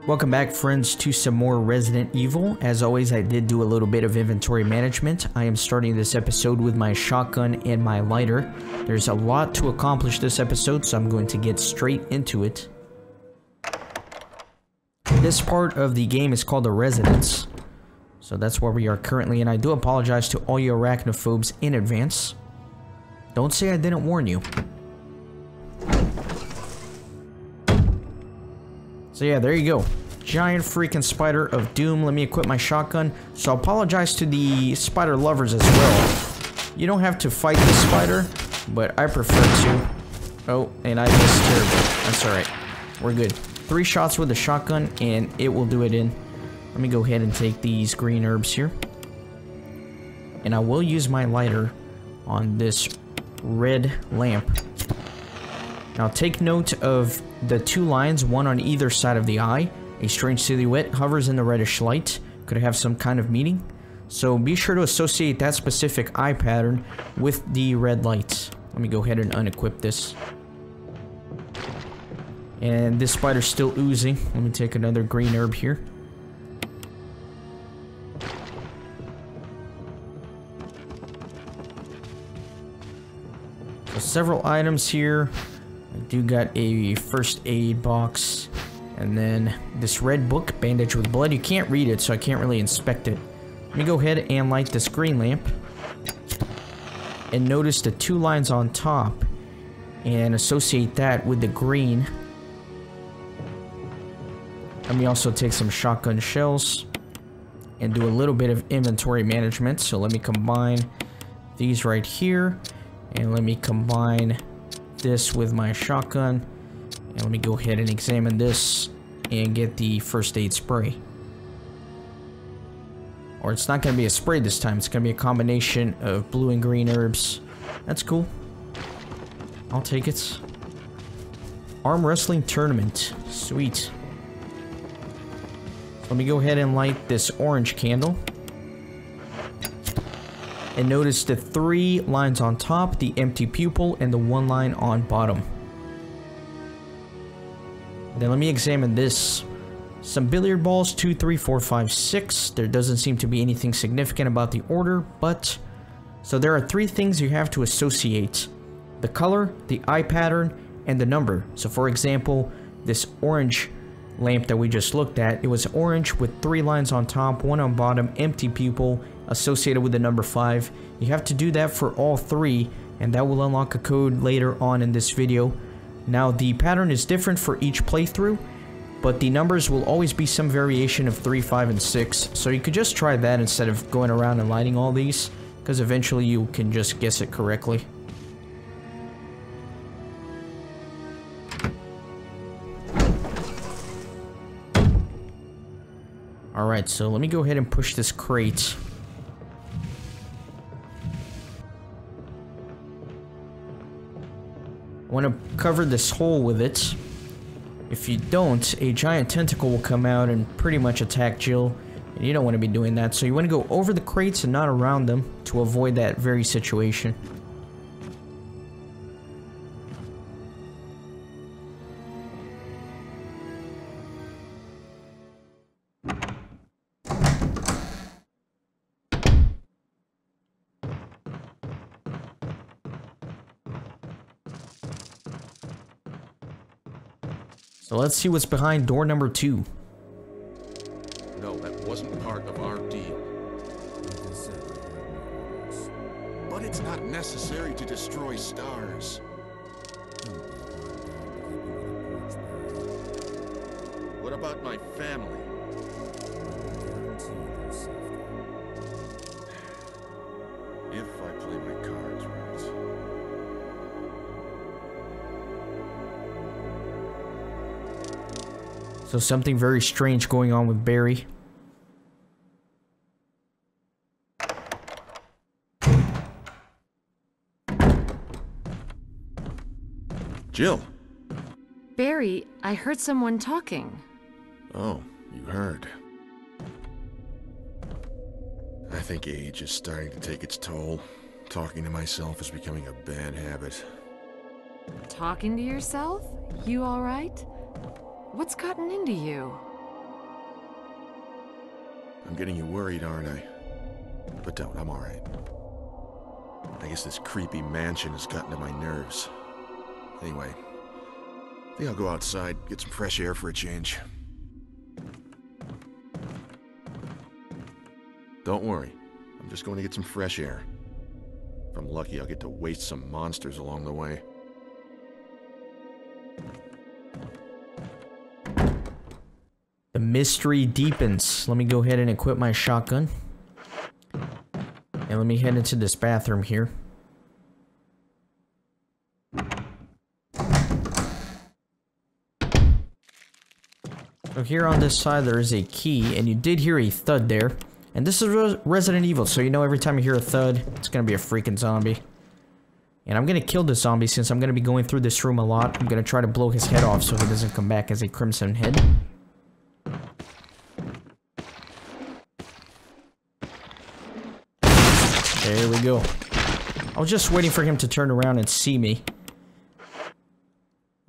Welcome back, friends, to some more Resident Evil. As always, I did do a little bit of inventory management. I am starting this episode with my shotgun and my lighter. There's a lot to accomplish this episode, so I'm going to get straight into it. This part of the game is called the Residence. So that's where we are currently, and I do apologize to all you arachnophobes in advance. Don't say I didn't warn you. So yeah, there you go. Giant freaking spider of doom. Let me equip my shotgun. So I apologize to the spider lovers as well. You don't have to fight the spider, but I prefer to. Oh, and I missed terribly. That's alright. We're good. 3 shots with the shotgun, and it will do it in. Let me go ahead and take these green herbs here. And I will use my lighter on this red lamp. Now take note of the 2 lines, one on either side of the eye. A strange silhouette hovers in the reddish light. Could have some kind of meaning. So be sure to associate that specific eye pattern with the red lights. Let me go ahead and unequip this. And this spider's still oozing. Let me take another green herb here. So several items here. I do got a first aid box, and then this red book, bandage with blood. You can't read it, so I can't really inspect it. Let me go ahead and light this green lamp, and notice the 2 lines on top, and associate that with the green. Let me also take some shotgun shells, and do a little bit of inventory management. So let me combine these right here, and let me combine this with my shotgun, and let me go ahead and examine this and get the first aid spray. Or it's not going to be a spray this time, it's going to be a combination of blue and green herbs. That's cool. I'll take it. Arm wrestling tournament. Sweet. Let me go ahead and light this orange candle. And notice the 3 lines on top, the empty pupil, and the 1 line on bottom. Then let me examine this. Some billiard balls, 2, 3, 4, 5, 6. There doesn't seem to be anything significant about the order, but... So there are 3 things you have to associate. The color, the eye pattern, and the number. So for example, this orange lamp that we just looked at, it was orange with 3 lines on top, 1 on bottom, empty pupil, associated with the number 5. You have to do that for all 3, and that will unlock a code later on in this video. Now the pattern is different for each playthrough, but the numbers will always be some variation of 3, 5, and 6, so you could just try that instead of going around and lighting all these, because eventually you can just guess it correctly. Alright, so let me go ahead and push this crate. I want to cover this hole with it. If you don't, a giant tentacle will come out and pretty much attack Jill. And you don't want to be doing that, so you want to go over the crates and not around them to avoid that very situation. So let's see what's behind door number 2. No, that wasn't part of our deal. But it's not necessary to destroy stars. What about my family? If I play my cards right. So something very strange going on with Barry. Jill. Barry, I heard someone talking. Oh, you heard. I think age is starting to take its toll. Talking to myself is becoming a bad habit. Talking to yourself? You all right? What's gotten into you? I'm getting you worried, aren't I? But don't, I'm alright. I guess this creepy mansion has gotten to my nerves. Anyway, I think I'll go outside, get some fresh air for a change. Don't worry, I'm just going to get some fresh air. If I'm lucky, I'll get to waste some monsters along the way. The mystery deepens. Let me go ahead and equip my shotgun. And let me head into this bathroom here. So here on this side there is a key, and you did hear a thud there. And this is Resident Evil, so you know every time you hear a thud, it's gonna be a freaking zombie. And I'm gonna kill this zombie since I'm gonna be going through this room a lot. I'm gonna try to blow his head off so he doesn't come back as a crimson head. There we go. I was just waiting for him to turn around and see me.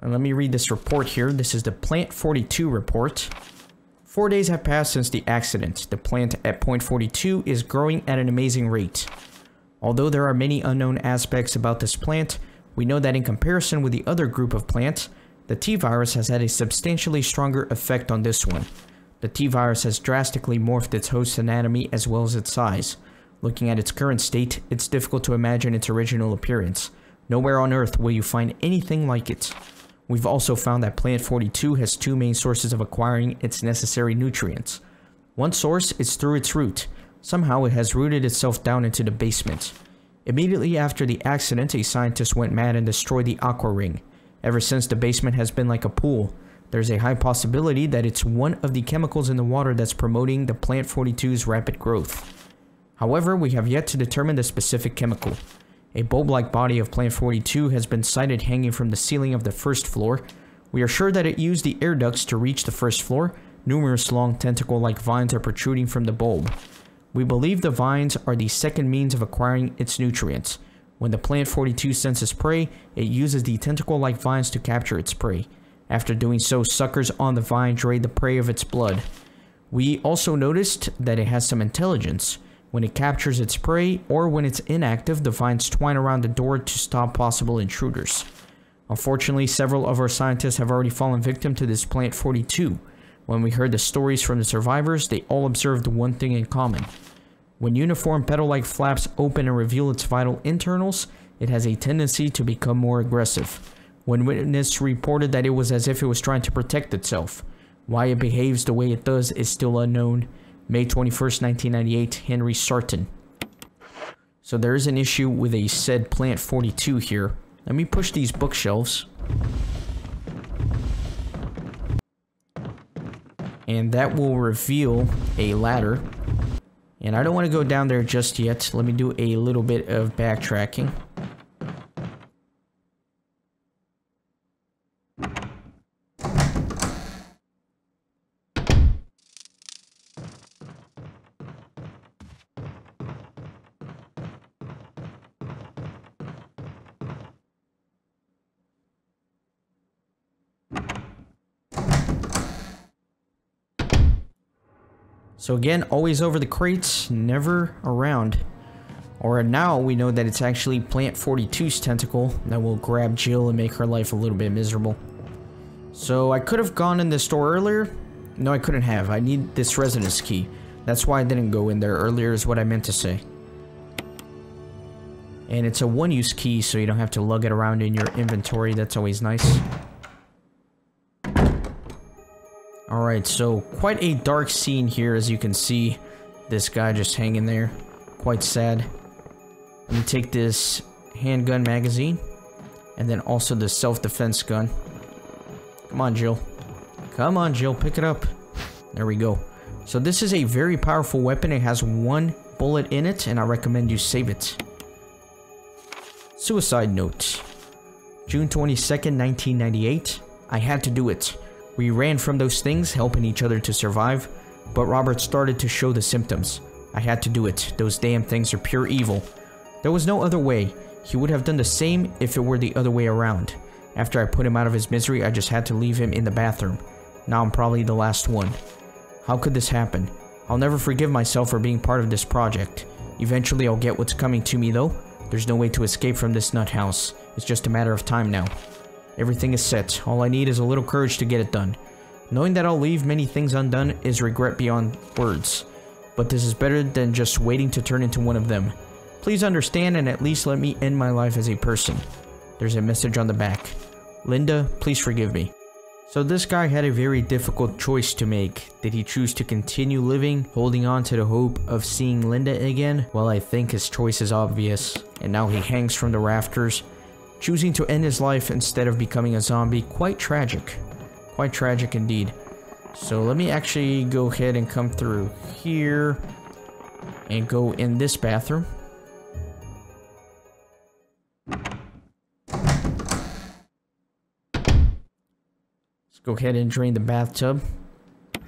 And let me read this report here. This is the Plant 42 report. 4 days have passed since the accident. The plant at Point 42 is growing at an amazing rate. Although there are many unknown aspects about this plant, we know that in comparison with the other group of plants, the T-virus has had a substantially stronger effect on this one. The T-virus has drastically morphed its host anatomy as well as its size. Looking at its current state, it's difficult to imagine its original appearance. Nowhere on Earth will you find anything like it. We've also found that Plant 42 has two main sources of acquiring its necessary nutrients. One source is through its root. Somehow it has rooted itself down into the basement. Immediately after the accident, a scientist went mad and destroyed the aqua ring. Ever since, the basement has been like a pool. There's a high possibility that it's one of the chemicals in the water that's promoting the Plant 42's rapid growth. However, we have yet to determine the specific chemical. A bulb-like body of Plant 42 has been sighted hanging from the ceiling of the first floor. We are sure that it used the air ducts to reach the first floor. Numerous long tentacle-like vines are protruding from the bulb. We believe the vines are the second means of acquiring its nutrients. When the Plant 42 senses prey, it uses the tentacle-like vines to capture its prey. After doing so, suckers on the vine drain the prey of its blood. We also noticed that it has some intelligence. When it captures its prey, or when it's inactive, the vines twine around the door to stop possible intruders. Unfortunately, several of our scientists have already fallen victim to this Plant 42. When we heard the stories from the survivors, they all observed one thing in common. When uniform petal-like flaps open and reveal its vital internals, it has a tendency to become more aggressive. One witness reported that it was as if it was trying to protect itself. Why it behaves the way it does is still unknown. May 21st, 1998, Henry Sarton. So there is an issue with a said Plant 42 here. Let me push these bookshelves. And that will reveal a ladder. And I don't want to go down there just yet. Let me do a little bit of backtracking. So again, always over the crates, never around. Or now we know that it's actually Plant 42's tentacle that will grab Jill and make her life a little bit miserable. So I could have gone in the store earlier. No, I couldn't have. I need this residence key. That's why I didn't go in there earlier is what I meant to say. And it's a one-use key, so you don't have to lug it around in your inventory. That's always nice. Alright, so quite a dark scene here, as you can see. This guy just hanging there. Quite sad. Let me take this handgun magazine. And then also the self-defense gun. Come on, Jill. Come on, Jill, pick it up. There we go. So this is a very powerful weapon. It has one bullet in it, and I recommend you save it. Suicide note. June 22nd, 1998. I had to do it. We ran from those things, helping each other to survive, but Robert started to show the symptoms. I had to do it. Those damn things are pure evil. There was no other way. He would have done the same if it were the other way around. After I put him out of his misery, I just had to leave him in the bathroom. Now I'm probably the last one. How could this happen? I'll never forgive myself for being part of this project. Eventually I'll get what's coming to me though. There's no way to escape from this nut house. It's just a matter of time now. Everything is set. All I need is a little courage to get it done. Knowing that I'll leave many things undone is regret beyond words. But this is better than just waiting to turn into one of them. Please understand and at least let me end my life as a person. There's a message on the back. Linda, please forgive me. So this guy had a very difficult choice to make. Did he choose to continue living, holding on to the hope of seeing Linda again? Well, I think his choice is obvious. And now he hangs from the rafters, choosing to end his life instead of becoming a zombie. Quite tragic. Quite tragic indeed. So let me actually go ahead and come through here and go in this bathroom. Go ahead and drain the bathtub.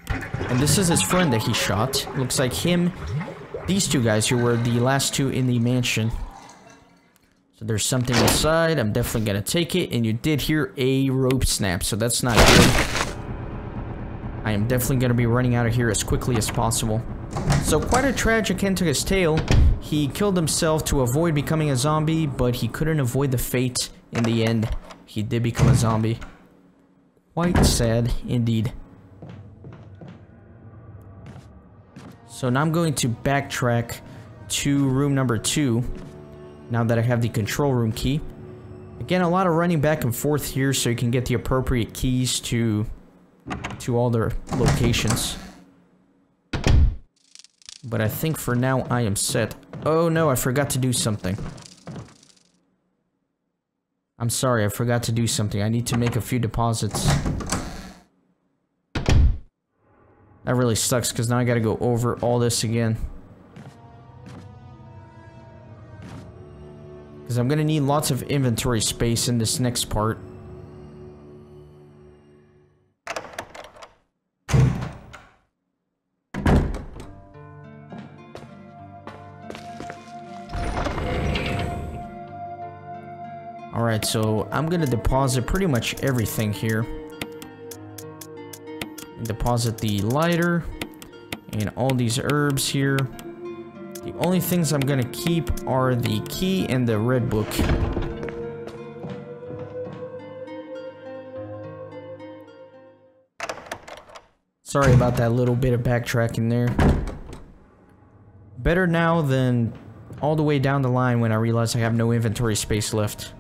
And this is his friend that he shot. Looks like him, these two guys who were the last two in the mansion. So there's something inside. I'm definitely gonna take it. And you did hear a rope snap, so that's not good. I am definitely gonna be running out of here as quickly as possible. So quite a tragic end to his tale. He killed himself to avoid becoming a zombie, but he couldn't avoid the fate in the end. He did become a zombie. Quite sad indeed. So now I'm going to backtrack to room number 2 now that I have the control room key. Again, a lot of running back and forth here so you can get the appropriate keys to all their locations. But I think for now I am set. Oh no, I forgot to do something. I'm sorry, I forgot to do something. I need to make a few deposits. That really sucks, because now I gotta go over all this again. Because I'm gonna need lots of inventory space in this next part. Alright, so I'm gonna deposit pretty much everything here. Deposit the lighter and all these herbs here. The only things I'm gonna keep are the key and the red book. Sorry about that little bit of backtracking there. Better now than all the way down the line when I realize I have no inventory space left.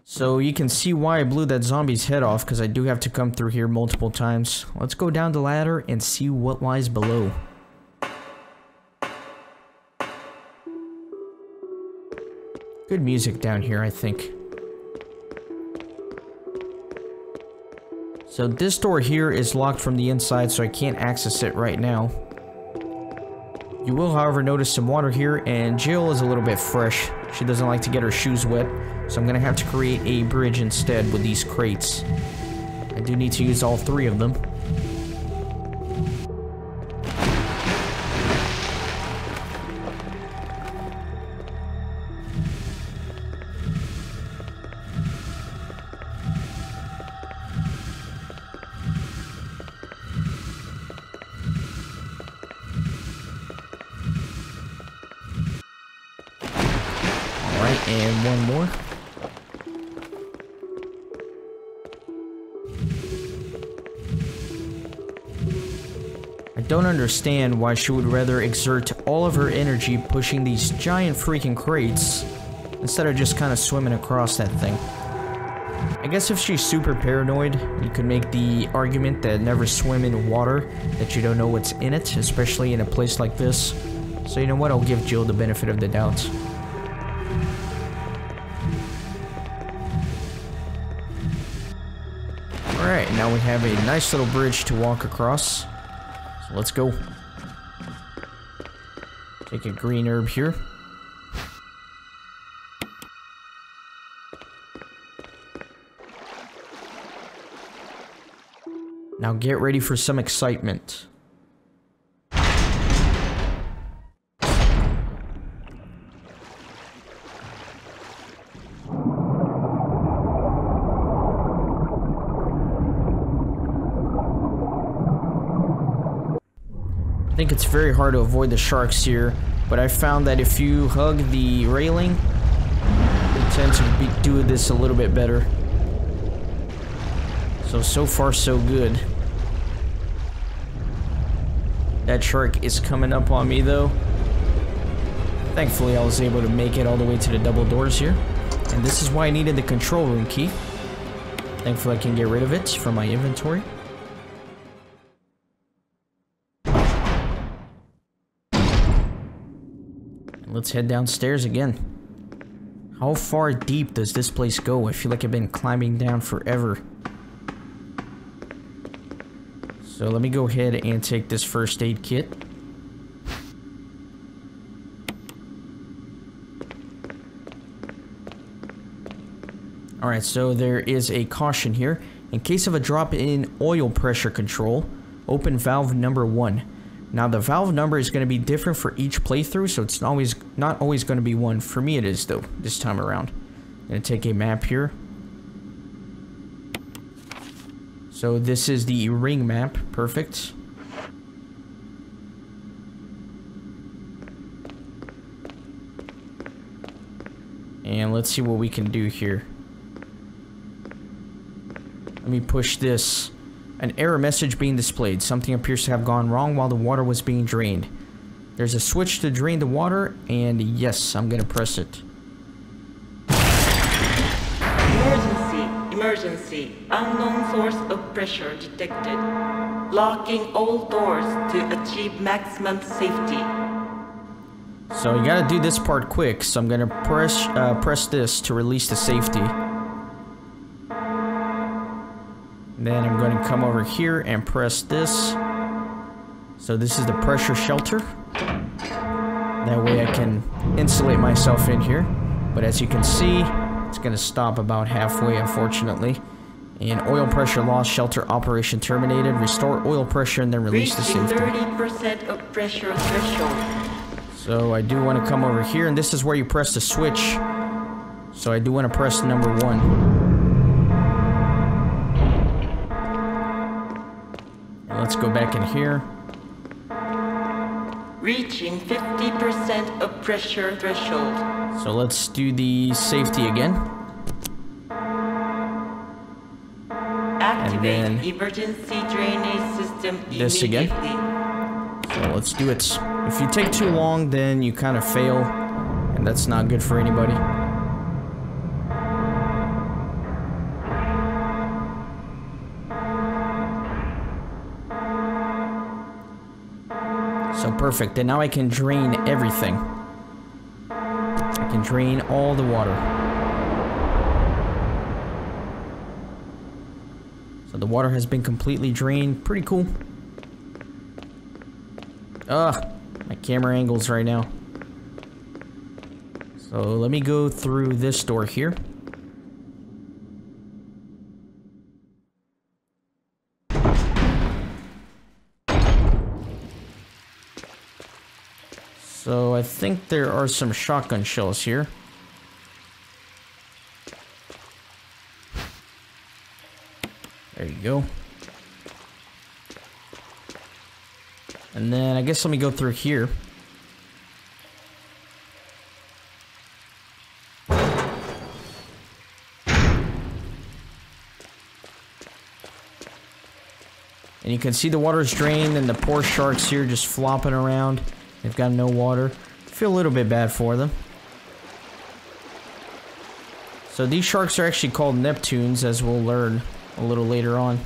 So you can see why I blew that zombie's head off, because I do have to come through here multiple times. Let's go down the ladder and see what lies below. Good music down here, I think. So this door here is locked from the inside, so I can't access it right now. You will, however, notice some water here, and Jill is a little bit fresh. She doesn't like to get her shoes wet, so I'm gonna have to create a bridge instead with these crates. I do need to use all 3 of them. And one more. I don't understand why she would rather exert all of her energy pushing these giant freaking crates instead of just kind of swimming across that thing. I guess if she's super paranoid, you could make the argument that never swim in water, that you don't know what's in it, especially in a place like this. So you know what, I'll give Jill the benefit of the doubt. Alright, now we have a nice little bridge to walk across. So So let's go. Take a green herb here. Now get ready for some excitement. I think it's very hard to avoid the sharks here, but I found that if you hug the railing, they tend to do this a little bit better. So far so good. That shark is coming up on me though. Thankfully I was able to make it all the way to the double doors here. And this is why I needed the control room key. Thankfully I can get rid of it from my inventory. Let's head downstairs again. How far deep does this place go? I feel like I've been climbing down forever. So let me go ahead and take this first aid kit. Alright, so there is a caution here. In case of a drop in oil pressure control, open valve number 1. Now the valve number is going to be different for each playthrough, so it's not always going to be 1. For me it is though, this time around. I'm going to take a map here. So this is the ring map, perfect. And let's see what we can do here. Let me push this. An error message being displayed. Something appears to have gone wrong while the water was being drained. There's a switch to drain the water, and yes, I'm gonna press it. Emergency. Unknown source of pressure detected. Locking all doors to achieve maximum safety. So you gotta do this part quick, so I'm gonna press this to release the safety. Then I'm going to come over here and press this. So this is the pressure shelter. That way I can insulate myself in here. But as you can see, it's going to stop about halfway, unfortunately. And oil pressure loss, shelter operation terminated. Restore oil pressure and then release the safety. 30% of pressure threshold. So I do want to come over here, and this is where you press the switch. So I do want to press number 1. Let's go back in here. Reaching 50% of pressure threshold. So let's do the safety again. Activate emergency drainage system this again. So let's do it. If you take too long, then you kind of fail, and that's not good for anybody. So perfect, and now I can drain everything. I can drain all the water. So the water has been completely drained. Pretty cool. Ugh, my camera angles right now. So let me go through this door here. So I think there are some shotgun shells here. There you go. And then I guess let me go through here. And you can see the water's drained and the poor sharks here just flopping around. They've got no water. I feel a little bit bad for them. So these sharks are actually called Neptunes, as we'll learn a little later on.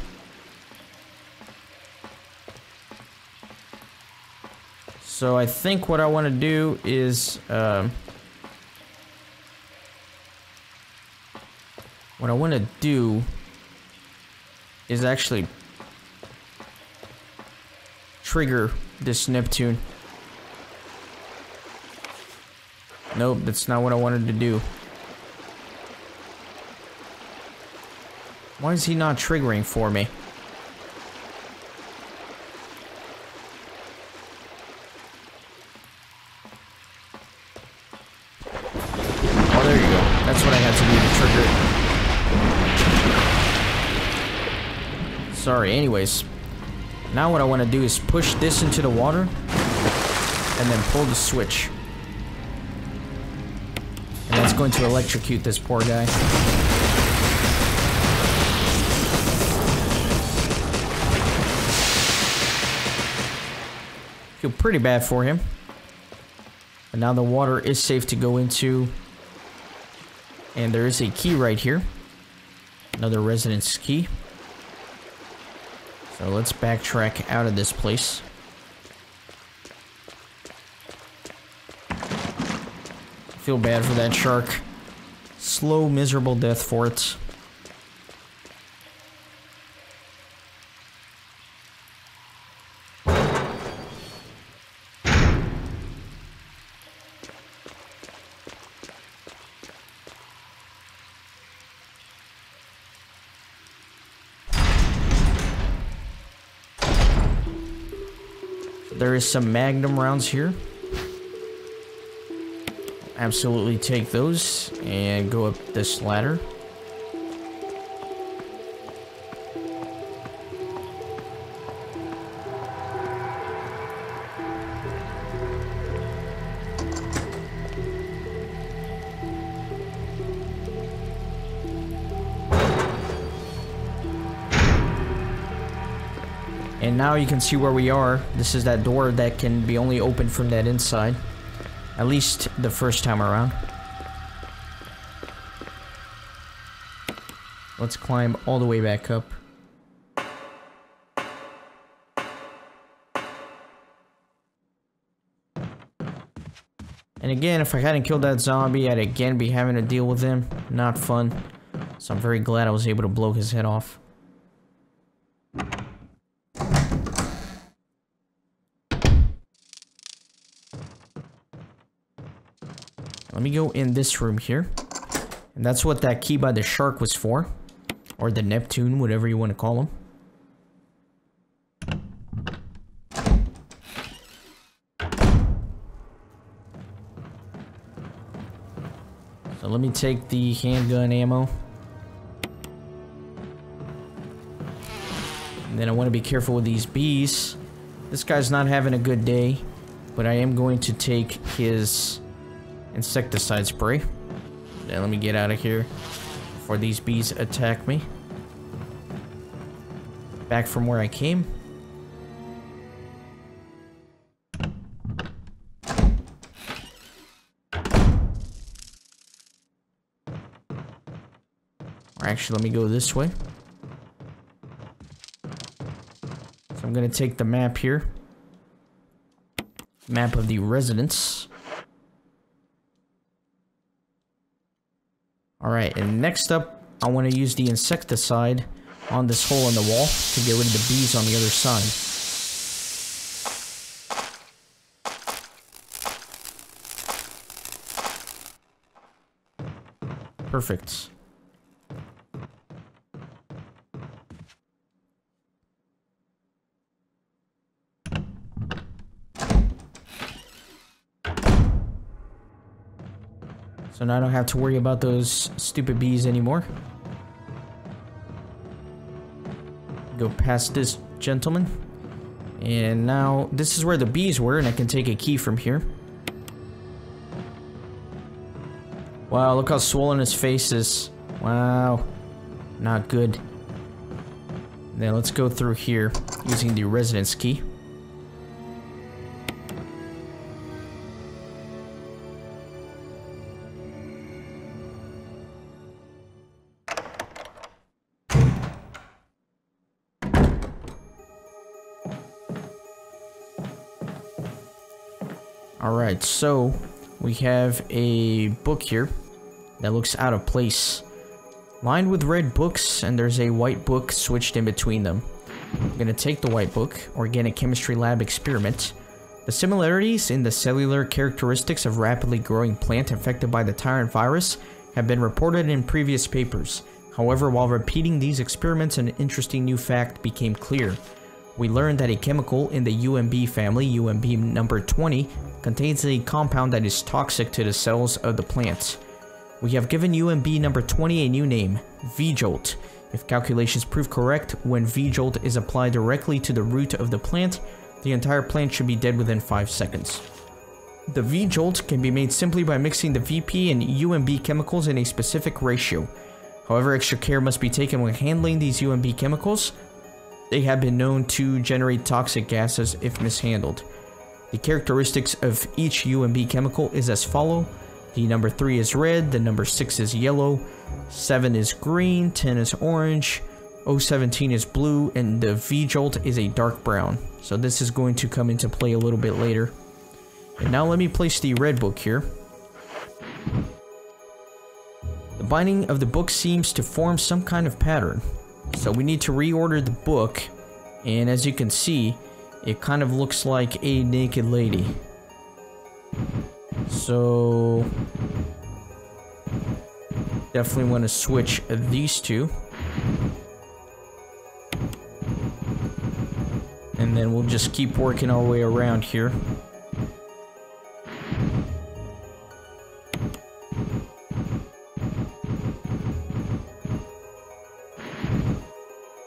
So I think what I want to do is trigger this Neptune. Nope, that's not what I wanted to do. Why is he not triggering for me? Oh, there you go. That's what I had to do to trigger it. Sorry, anyways. Now what I want to do is push this into the water and then pull the switch. And that's going to electrocute this poor guy. Feel pretty bad for him. But now the water is safe to go into. And there is a key right here. Another residence key. So let's backtrack out of this place. Feel bad for that shark. Slow, miserable death for it. There is some magnum rounds here. Absolutely take those and go up this ladder. And now you can see where we are. This is that door that can be only opened from that inside. At least the first time around. Let's climb all the way back up. And again, if I hadn't killed that zombie, I'd again be having to deal with him. Not fun. So I'm very glad I was able to blow his head off. Let me go in this room here. And that's what that key by the shark was for. Or the Neptune, whatever you want to call him. So let me take the handgun ammo. And then I want to be careful with these bees. This guy's not having a good day. But I am going to take his insecticide spray. Now let me get out of here before these bees attack me. Back from where I came. Or actually, let me go this way. So I'm gonna take the map here. Map of the residence. Alright, and next up, I want to use the insecticide on this hole in the wall to get rid of the bees on the other side. Perfect. So now I don't have to worry about those stupid bees anymore. Go past this gentleman. And now this is where the bees were, and I can take a key from here. Wow, look how swollen his face is. Wow. Not good. Then let's go through here using the residence key. Alright, so we have a book here that looks out of place. Lined with red books, and there's a white book switched in between them. I'm gonna take the white book, Organic Chemistry Lab Experiment. The similarities in the cellular characteristics of rapidly growing plant infected by the tyrant virus have been reported in previous papers. However, while repeating these experiments, an interesting new fact became clear. We learned that a chemical in the UMB family, UMB number 20, contains a compound that is toxic to the cells of the plant. We have given UMB number 20 a new name, V-Jolt. If calculations prove correct, when V-Jolt is applied directly to the root of the plant should be dead within 5 seconds. The V-Jolt can be made simply by mixing the VP and UMB chemicals in a specific ratio. However, extra care must be taken when handling these UMB chemicals. They have been known to generate toxic gases if mishandled. The characteristics of each UMB chemical is as follow. The number 3 is red, the number 6 is yellow, 7 is green, 10 is orange, 017 is blue, and the V-Jolt is a dark brown. So this is going to come into play a little bit later. And now let me place the red book here. The binding of the book seems to form some kind of pattern. So we need to reorder the book, and as you can see, it kind of looks like a naked lady. So definitely want to switch these two. And then we'll just keep working our way around here.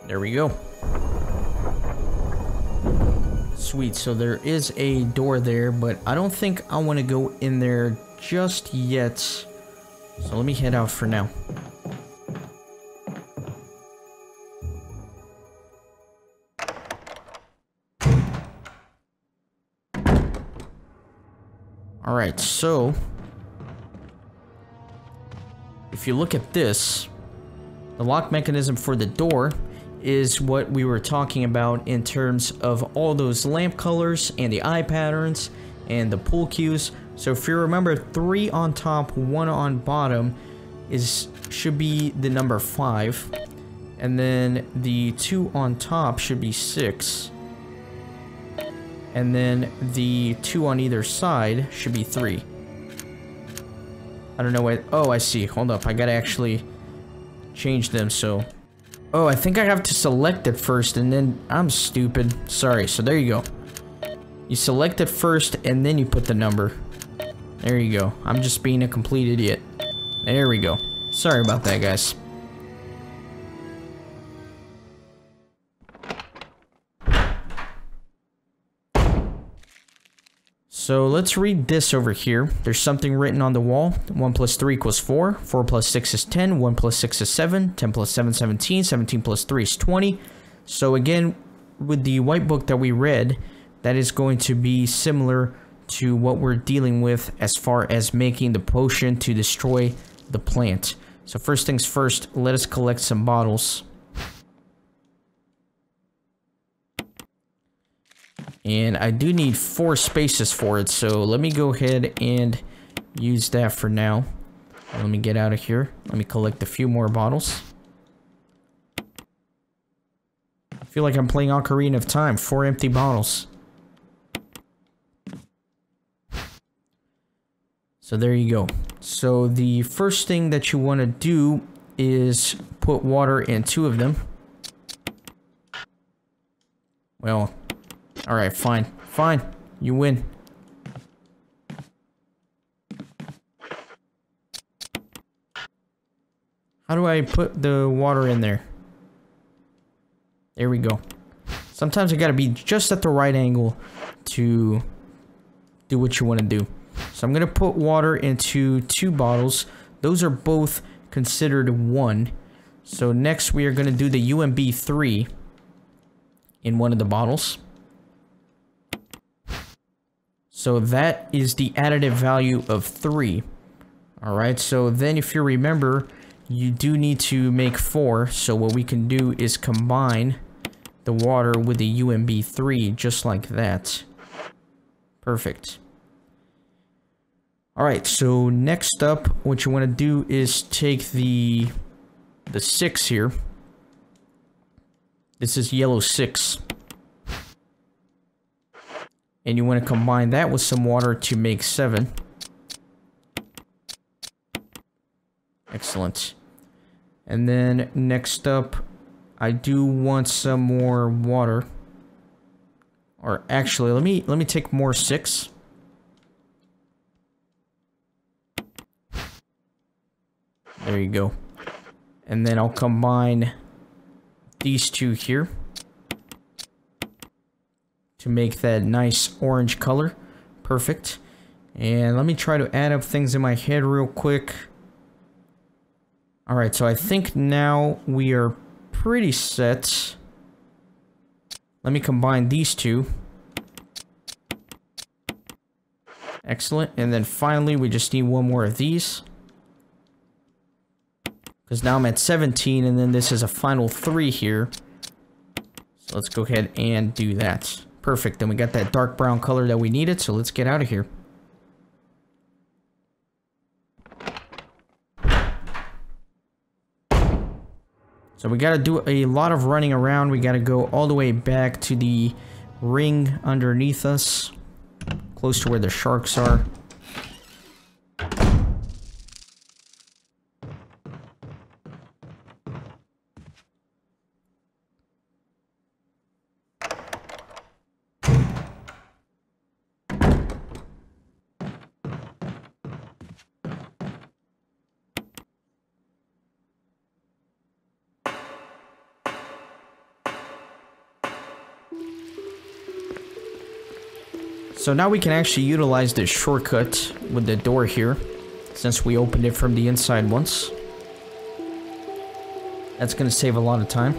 There we go. Sweet, so there is a door there, but I don't think I want to go in there just yet. So let me head out for now. Alright, so if you look at this, the lock mechanism for the door is what we were talking about in terms of all those lamp colors and the eye patterns and the pull cues. So if you remember, 3 on top, 1 on bottom should be the number 5, and then the 2 on top should be 6, and then the 2 on either side should be 3. I don't know why. Oh, I see. Hold up, I gotta actually change them. So oh, I think I have to select it first, and then I'm stupid. Sorry. So there you go. You select it first, and then you put the number. There you go. I'm just being a complete idiot. There we go. Sorry about that, guys. So let's read this over here. There's something written on the wall. 1 plus 3 equals 4. 4 plus 6 is 10. 1 plus 6 is 7. 10 plus 7 is 17. 17 plus 3 is 20. So again, with the white book that we read, that is going to be similar to what we're dealing with as far as making the potion to destroy the plant. So first things first, let us collect some bottles. And I do need 4 spaces for it, so let me go ahead and use that for now. Let me get out of here. Let me collect a few more bottles. I feel like I'm playing Ocarina of Time. 4 empty bottles. So there you go. So the first thing that you want to do is put water in 2 of them. Well, alright, fine. Fine. You win. How do I put the water in there? There we go. Sometimes you gotta be just at the right angle to do what you want to do. So I'm gonna put water into 2 bottles. Those are both considered 1. So next we are gonna do the UMB 3 in one of the bottles. So that is the additive value of 3. Alright, so then if you remember, you do need to make 4. So what we can do is combine the water with the UMB 3 just like that. Perfect. Alright, so next up, what you want to do is take the 6 here. This is yellow 6. And you want to combine that with some water to make 7. Excellent. And then next up, I do want some more water. Or actually, let me take more 6. There you go. And then I'll combine these two here to make that nice orange color. Perfect. And let me try to add up things in my head real quick. Alright, so I think now we are pretty set. Let me combine these two. Excellent. And then finally, we just need one more of these. Because now I'm at 17, and then this is a final 3 here. So let's go ahead and do that. Perfect. Then we got that dark brown color that we needed, so let's get out of here. So we got to do a lot of running around. We got to go all the way back to the ring underneath us, close to where the sharks are. So now we can actually utilize this shortcut with the door here, since we opened it from the inside once. That's going to save a lot of time.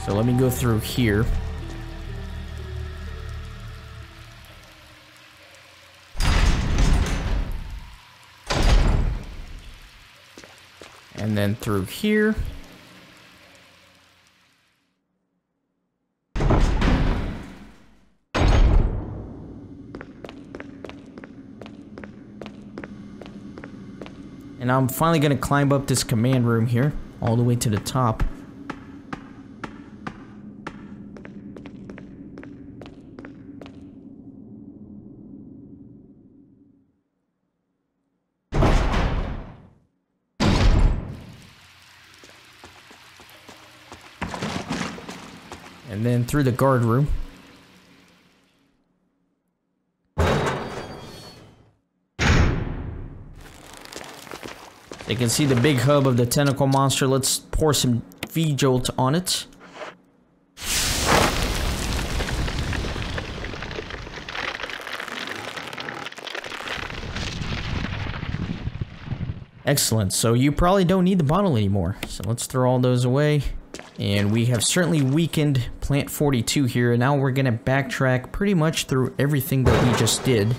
So let me go through here. And then through here. And I'm finally going to climb up this command room here, all the way to the top. And then through the guard room. You can see the big hub of the tentacle monster. Let's pour some V-Jolt on it. Excellent. So you probably don't need the bottle anymore. So let's throw all those away. And we have certainly weakened Plant 42 here, and now we're going to backtrack pretty much through everything that we just did.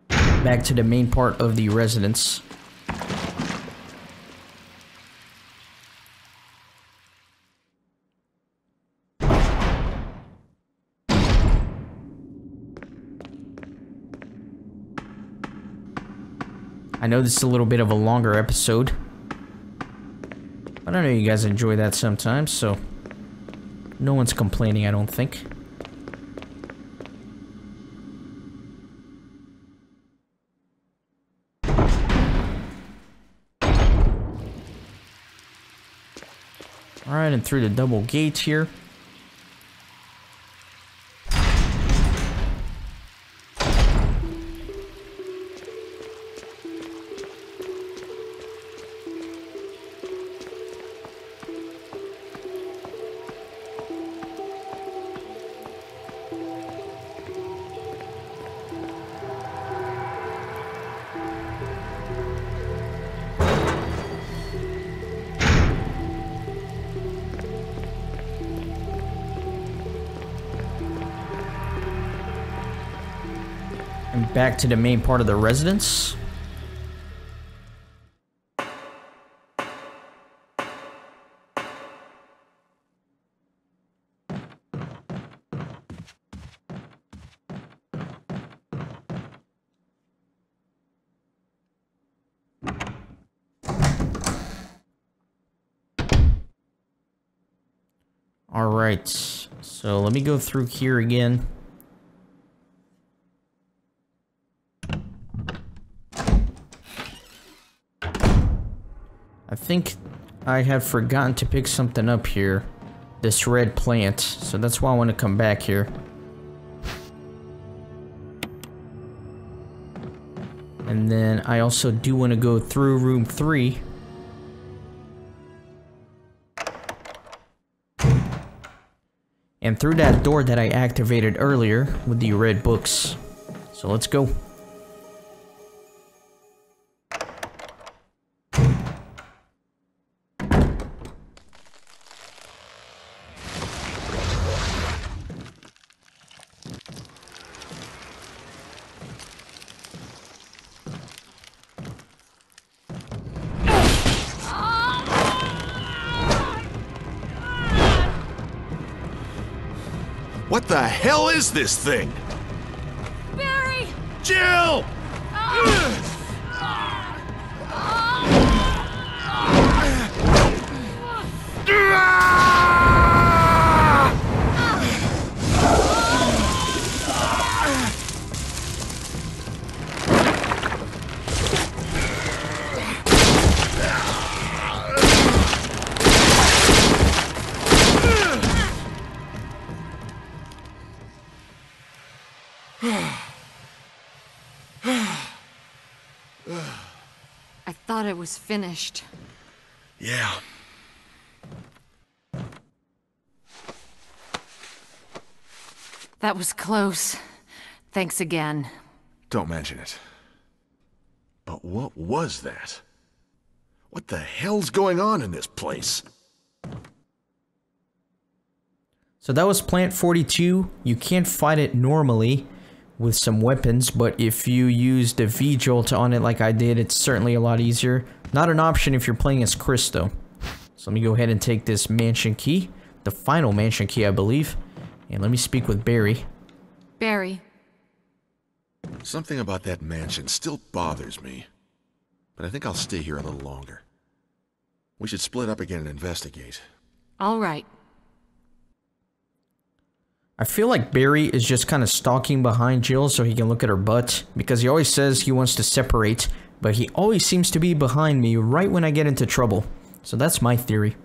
Back to the main part of the residence. I know this is a little bit of a longer episode. I don't know, you guys enjoy that sometimes, so no one's complaining, I don't think. Alright, and through the double gate here. And back to the main part of the residence. Alright, so let me go through here again. I think I have forgotten to pick something up here. This red plant, so that's why I want to come back here. And then I also do want to go through room 3. And through that door that I activated earlier with the red books. So let's go. What the hell is this thing? Barry! Jill! I thought it was finished. Yeah. That was close. Thanks again. Don't mention it. But what was that? What the hell's going on in this place? So that was plant 42. You can't fight it normally with some weapons, but if you use the V-Jolt on it like I did, it's certainly a lot easier. Not an option if you're playing as Chris, though. So let me go ahead and take this mansion key. The final mansion key, I believe. And let me speak with Barry. Barry. Something about that mansion still bothers me. But I think I'll stay here a little longer. We should split up again and investigate. All right. I feel like Barry is just kind of stalking behind Jill so he can look at her butt, because he always says he wants to separate, but he always seems to be behind me right when I get into trouble. So that's my theory.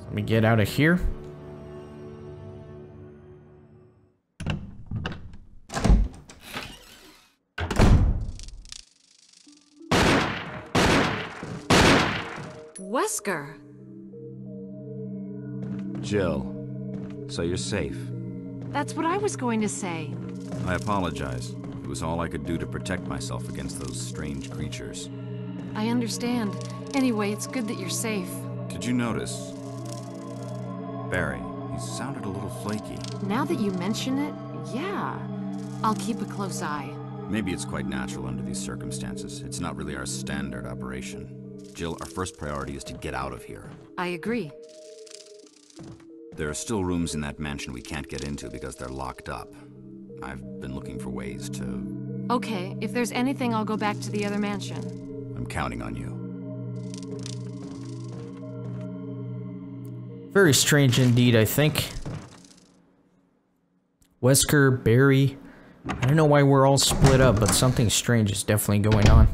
Let me get out of here. Wesker. Jill, so you're safe. That's what I was going to say. I apologize. It was all I could do to protect myself against those strange creatures. I understand. Anyway, it's good that you're safe. Did you notice? Barry, he sounded a little flaky. Now that you mention it, yeah. I'll keep a close eye. Maybe it's quite natural under these circumstances. It's not really our standard operation. Jill, our first priority is to get out of here. I agree. There are still rooms in that mansion we can't get into because they're locked up. I've been looking for ways to... Okay, if there's anything, I'll go back to the other mansion. I'm counting on you. Very strange indeed, I think. Wesker, Barry. I don't know why we're all split up, but something strange is definitely going on.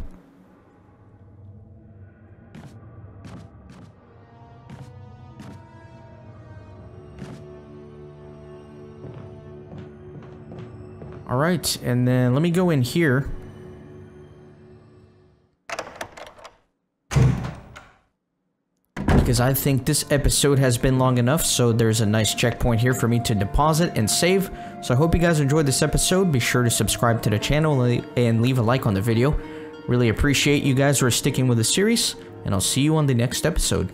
Alright, and then let me go in here. Because I think this episode has been long enough, so there's a nice checkpoint here for me to deposit and save. So I hope you guys enjoyed this episode. Be sure to subscribe to the channel and leave a like on the video. Really appreciate you guys who are sticking with the series, and I'll see you on the next episode.